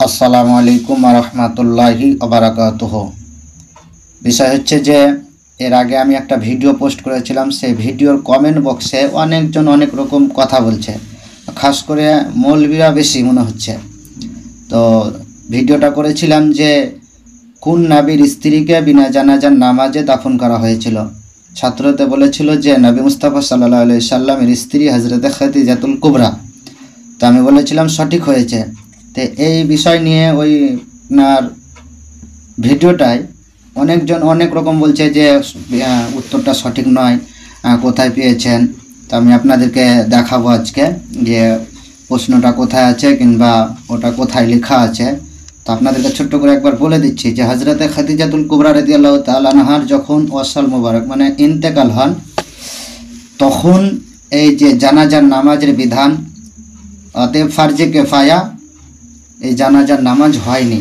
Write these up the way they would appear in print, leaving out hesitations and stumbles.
আসসালামু আলাইকুম ওয়া রাহমাতুল্লাহি ওয়া বারাকাতুহু। বিষয় হচ্ছে যে এর আগে আমি একটা ভিডিও পোস্ট করেছিলাম, সেই ভিডিওর কমেন্ট বক্সে অনেকজন অনেক রকম কথা বলছে, খাস করে মৌলবীরা বেশি মনে হচ্ছে। তো ভিডিওটা করেছিলাম যে কোন নবীর স্ত্রীকে বিনা জানাজার নামাজে দাফন করা হয়েছিল। ছাত্রতে বলেছিল যে নবী মুস্তাফা সাল্লাল্লাহু আলাইহি সাল্লামের স্ত্রী হযরতে খাদিজাতুল কুবরা। তো আমি বলেছিলাম সঠিক হয়েছে। তো এই বিষয় নিয়ে ওই আপনার ভিডিওটায় অনেকজন অনেক রকম বলছে যে উত্তরটা সঠিক নয়, কোথায় পেয়েছেন। তো আমি আপনাদেরকে দেখাবো আজকে যে প্রশ্নটা কোথায় আছে কিংবা ওটা কোথায় লেখা আছে। তো আপনাদেরকে ছোট্ট করে একবার বলে দিচ্ছি যে হযরতে খাদিজাতুল কুবরা রাদিয়াল্লাহু তাআলা আনহার যখন ওয়াসাল মুবারক মানে ইন্তেকাল হন, তখন এই যে জানাজার নামাজের বিধান অতএব ফার্জে কিফায়া, এই জানাজার নামাজ হয়নি।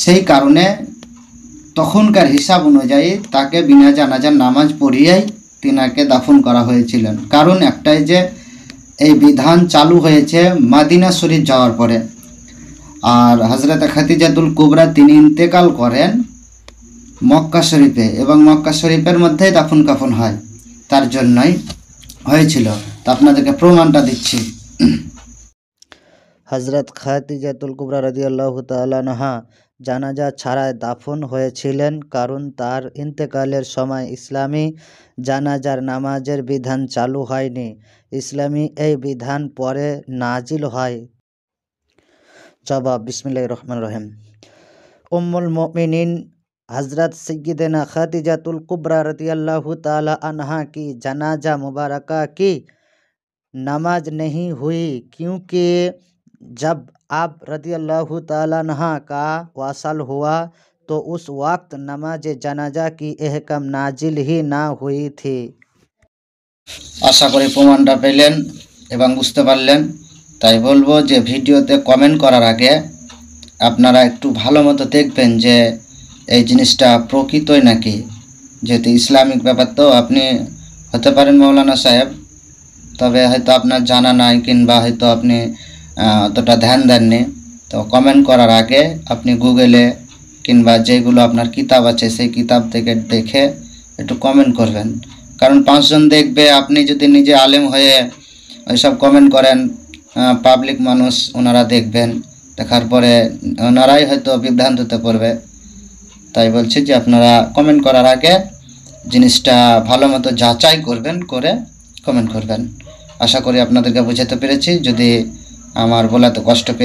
সেই কারণে তখনকার হিসাব অনুযায়ী তাকে বিনা জানাজার নামাজ পড়িয়েই তিনাকে দাফন করা হয়েছিলেন। কারণ একটাই যে এই বিধান চালু হয়েছে মদিনা শরীফ যাওয়ার পরে, আর হযরত খাদিজাতুল কুবরা তিনি ইন্তেকাল করেন মক্কা শরীফে, এবং মক্কা শরীফের মধ্যেই দাফন কাফন হয়, তার জন্যই হয়েছিল। তো আপনাদেরকে প্রমাণটা দিচ্ছি। হযরত খাদিজাতুল কুবরা রাদিয়াল্লাহু তাআলা আনহা জানাজা ছাড়াই দাফন হয়েছিলেন, কারণ তার ইন্তেকালের সময় ইসলামী জানাজার নামাজের বিধান চালু হয়নি। ইসলামী এই বিধান পরে নাজিল হয়। জবাব, বিসমিল্লাহির রহমানির রহিম। উম্মুল মুমিনিন हज़रत सय्यदना खादिजातुल कुबरा रज़ियल्लाहु ताला अन्हा की जनाजा मुबारका की नमाज नहीं हुई, क्योंकि जब आप रज़ियल्लाहु ताला अन्हा का वासल हुआ तो उस वक्त नमाज जनाजा की अहकाम नाजिल ही ना हुई थी। আশা করি প্রমাণটা পেলেন এবং বুঝতে পারলেন। তাই বলবো যে ভিডিওতে কমেন্ট করার আগে আপনারা একটু ভালো মতো দেখবেন যে এই জিনিসটা প্রকৃতই নাকি। যেহেতু ইসলামিক ব্যাপার, তো আপনি হতে পারেন মৌলানা সাহেব, তবে হয়তো আপনার জানা নাই কিংবা হয়তো আপনি অতটা ধ্যান দেননি। তো কমেন্ট করার আগে আপনি গুগলে কিংবা যেগুলো আপনার কিতাব আছে সেই কিতাব থেকে দেখে একটু কমেন্ট করবেন। কারণ 5 জন দেখবে, আপনি যদি নিজে আলেম হয়ে ওইসব কমেন্ট করেন, পাবলিক মানুষ ওনারা দেখবেন, দেখার পরে ওনারাই হয়তো বিভ্রান্ততে পড়বে। তাই বলছি যে আপনারা কমেন্ট করার আগে জিনিসটা ভালো মতো যাচাই করবেন, করে কমেন্ট করবেন। আশা করি আপনাদেরকে বোঝাতে পেরেছি। যদি আমার বলাতে কষ্ট পেয়ে